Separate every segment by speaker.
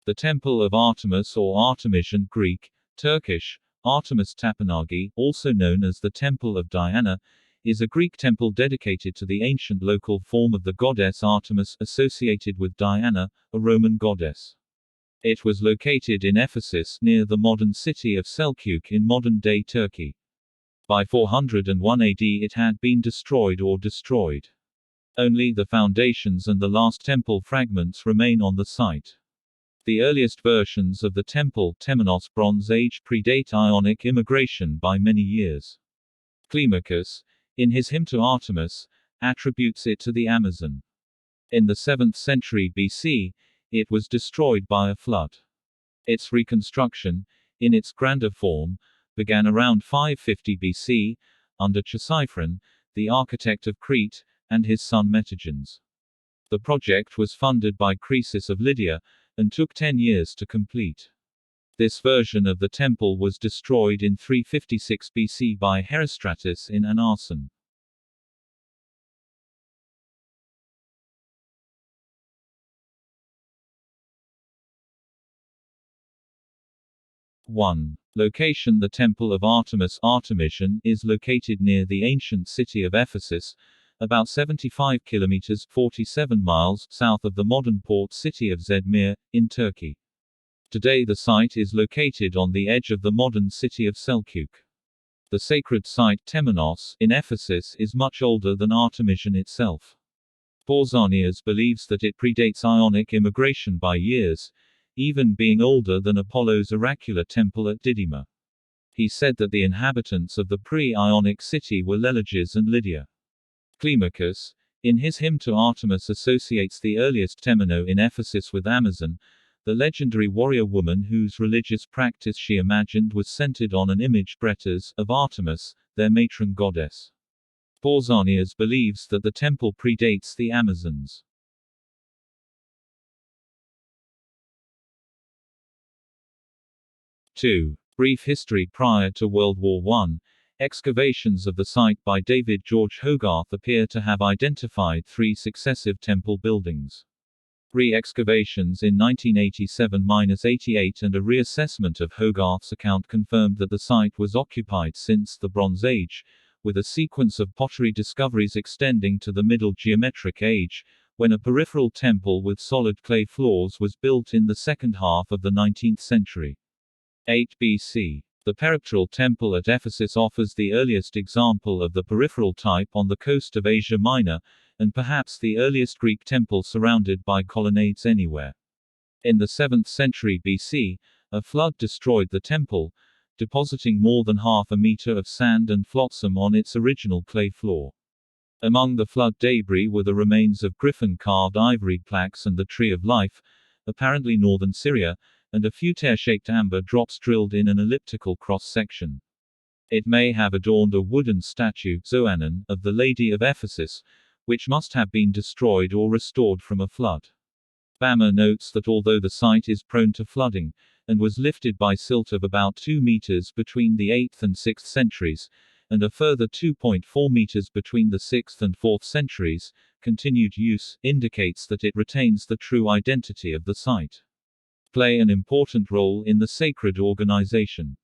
Speaker 1: The Temple of Artemis or Artemision Greek, Turkish, Artemis Tapınagi, also known as the Temple of Diana, is a Greek temple dedicated to the ancient local form of the goddess Artemis associated with Diana, a Roman goddess. It was located in Ephesus near the modern city of Selçuk in modern-day Turkey. By 401 AD it had been destroyed or destroyed. Only the foundations and the last temple fragments remain on the site. The earliest versions of the temple, Temenos Bronze Age, predate Ionic immigration by many years. Climacus, in his hymn to Artemis, attributes it to the Amazon. In the 7th century BC, it was destroyed by a flood. Its reconstruction, in its grander form, began around 550 BC, under Ctesiphron, the architect of Crete, and his son Metagenes. The project was funded by Croesus of Lydia, and took 10 years to complete. This version of the temple was destroyed in 356 BC by Herostratus in an arson. Location. The Temple of Artemis Artemision is located near the ancient city of Ephesus, about 75 kilometers 47 miles south of the modern port city of Izmir, in Turkey. Today the site is located on the edge of the modern city of Selçuk. The sacred site Temenos in Ephesus is much older than Artemision itself. Pausanias believes that it predates Ionic immigration by years, even being older than Apollo's oracular temple at Didyma. He said that the inhabitants of the pre-Ionic city were Leleges and Lydia. Climacus, in his hymn to Artemis, associates the earliest Temeno in Ephesus with Amazon, the legendary warrior woman whose religious practice she imagined was centered on an image Bretas of Artemis, their matron goddess. Pausanias believes that the temple predates the Amazons. 2. Brief history. Prior to World War I, excavations of the site by David George Hogarth appear to have identified 3 successive temple buildings. Re-excavations in 1987–88 and a reassessment of Hogarth's account confirmed that the site was occupied since the Bronze Age, with a sequence of pottery discoveries extending to the Middle Geometric Age, when a peripheral temple with solid clay floors was built in the second half of the 19th century. 8 BC. The peripteral temple at Ephesus offers the earliest example of the peripheral type on the coast of Asia Minor, and perhaps the earliest Greek temple surrounded by colonnades anywhere. In the 7th century BC, a flood destroyed the temple, depositing more than half a meter of sand and flotsam on its original clay floor. Among the flood debris were the remains of griffin-carved ivory plaques and the Tree of Life, apparently northern Syria, and a few tear-shaped amber drops drilled in an elliptical cross-section. It may have adorned a wooden statue, Zoanon, of the Lady of Ephesus, which must have been destroyed or restored from a flood. Bammer notes that although the site is prone to flooding, and was lifted by silt of about 2 meters between the 8th and 6th centuries, and a further 2.4 meters between the 6th and 4th centuries, continued use indicates that it retains the true identity of the site. Play an important role in the sacred organization.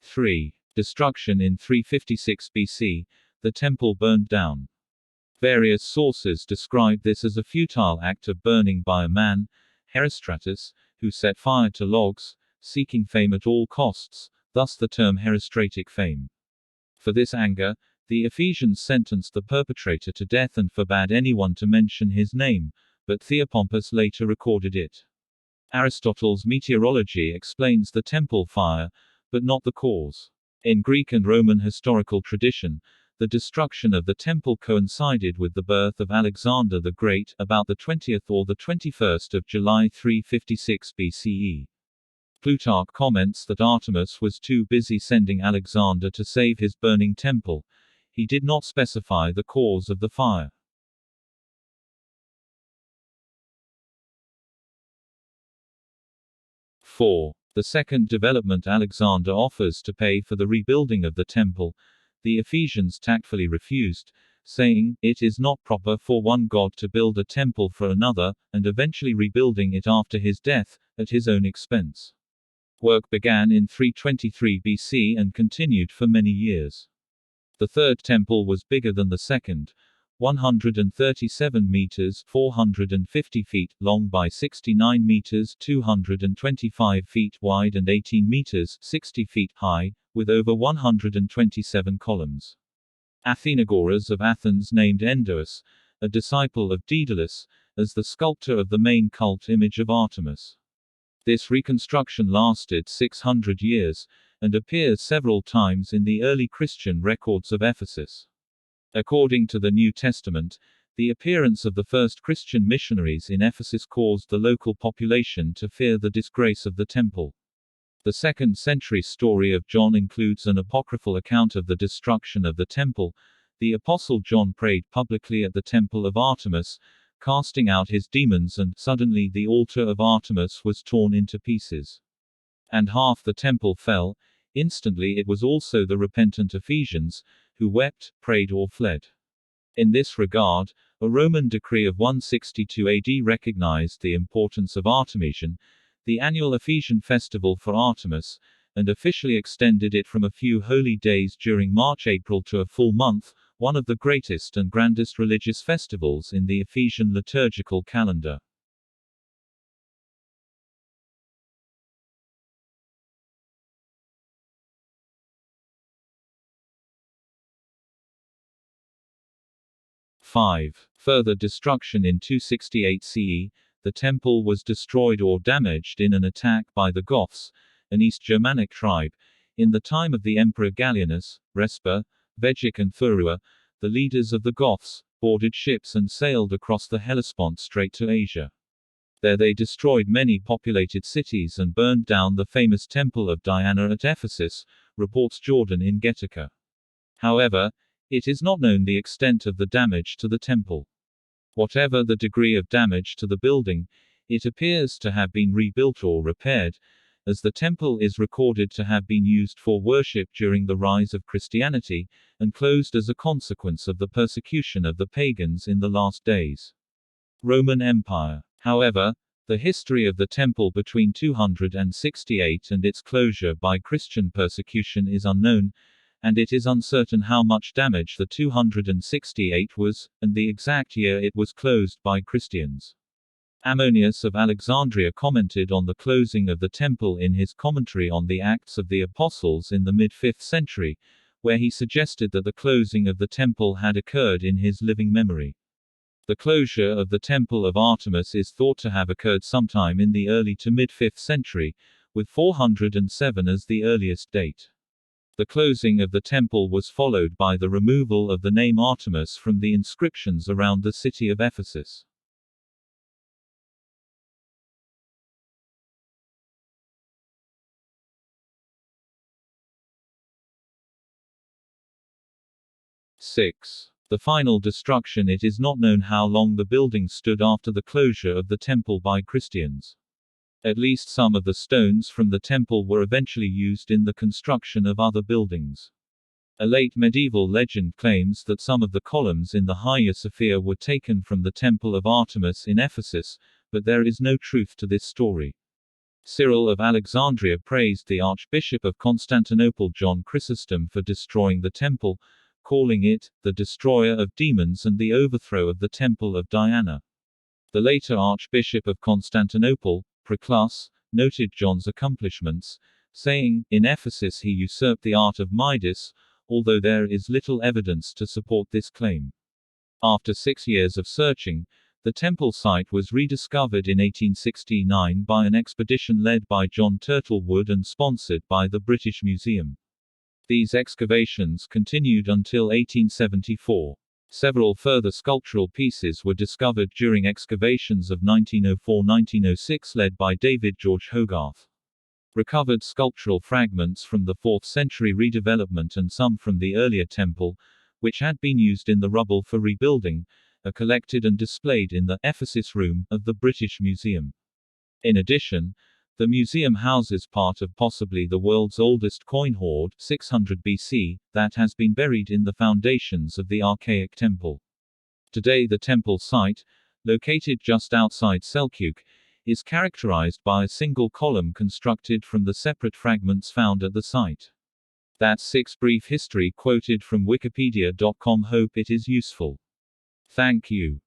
Speaker 1: 3. Destruction. In 356 BC, the temple burned down. Various sources describe this as a futile act of burning by a man, Herostratus, who set fire to logs, seeking fame at all costs, thus the term herostratic fame. For this anger, the Ephesians sentenced the perpetrator to death and forbade anyone to mention his name, but Theopompus later recorded it. Aristotle's Meteorology explains the temple fire, but not the cause. In Greek and Roman historical tradition, the destruction of the temple coincided with the birth of Alexander the Great, about the 20th or the 21st of July 356 BCE. Plutarch comments that Artemis was too busy sending Alexander to save his burning temple. He did not specify the cause of the fire. 4. The second development. Alexander offers to pay for the rebuilding of the temple. The Ephesians tactfully refused, saying, "It is not proper for one god to build a temple for another," and eventually rebuilding it after his death, at his own expense. Work began in 323 BC and continued for many years. The third temple was bigger than the second, 137 meters (450 feet) long by 69 meters (225 feet) wide and 18 meters (60 feet) high, with over 127 columns. Athenagoras of Athens named Endous, a disciple of Daedalus, as the sculptor of the main cult image of Artemis. This reconstruction lasted 600 years, and appears several times in the early Christian records of Ephesus. According to the New Testament, the appearance of the first Christian missionaries in Ephesus caused the local population to fear the disgrace of the temple. The 2nd century story of John includes an apocryphal account of the destruction of the temple. The Apostle John prayed publicly at the Temple of Artemis, casting out his demons, and suddenly the altar of Artemis was torn into pieces. And half the temple fell. Instantly it was also the repentant Ephesians, who wept, prayed or fled. In this regard, a Roman decree of 162 AD recognized the importance of Artemision, the annual Ephesian festival for Artemis, and officially extended it from a few holy days during March-April to a full month, one of the greatest and grandest religious festivals in the Ephesian liturgical calendar. Further destruction. In 268 CE, the temple was destroyed or damaged in an attack by the Goths, an East Germanic tribe. In the time of the Emperor Gallienus, Respa, Vegic and Furua, the leaders of the Goths, boarded ships and sailed across the Hellespont Strait to Asia. There they destroyed many populated cities and burned down the famous Temple of Diana at Ephesus, reports Jordan in Getica. However, it is not known the extent of the damage to the temple. Whatever the degree of damage to the building, it appears to have been rebuilt or repaired, as the temple is recorded to have been used for worship during the rise of Christianity, and closed as a consequence of the persecution of the pagans in the last days. Roman Empire. However, the history of the temple between 268 and its closure by Christian persecution is unknown, and it is uncertain how much damage the 268 was, and the exact year it was closed by Christians. Ammonius of Alexandria commented on the closing of the temple in his commentary on the Acts of the Apostles in the mid-5th century, where he suggested that the closing of the temple had occurred in his living memory. The closure of the Temple of Artemis is thought to have occurred sometime in the early to mid-5th century, with 407 as the earliest date. The closing of the temple was followed by the removal of the name Artemis from the inscriptions around the city of Ephesus. The final destruction. It is not known how long the building stood after the closure of the temple by Christians. At least some of the stones from the temple were eventually used in the construction of other buildings. A late medieval legend claims that some of the columns in the Hagia Sophia were taken from the Temple of Artemis in Ephesus, but there is no truth to this story. Cyril of Alexandria praised the Archbishop of Constantinople John Chrysostom for destroying the temple, calling it the destroyer of demons and the overthrow of the Temple of Diana. The later Archbishop of Constantinople, Proclus, noted John's accomplishments, saying, "In Ephesus he usurped the art of Midas," although there is little evidence to support this claim. After 6 years of searching, the temple site was rediscovered in 1869 by an expedition led by John Turtlewood and sponsored by the British Museum. These excavations continued until 1874. Several further sculptural pieces were discovered during excavations of 1904–1906 led by David George Hogarth. Recovered sculptural fragments from the 4th century redevelopment and some from the earlier temple, which had been used in the rubble for rebuilding, are collected and displayed in the Ephesus Room of the British Museum. In addition, The museum houses part of possibly the world's oldest coin hoard, 600 BC, that has been buried in the foundations of the archaic temple. Today the temple site, located just outside Selçuk, is characterized by a single column constructed from the separate fragments found at the site. That's 6 brief history quoted from wikipedia.com. Hope it is useful. Thank you.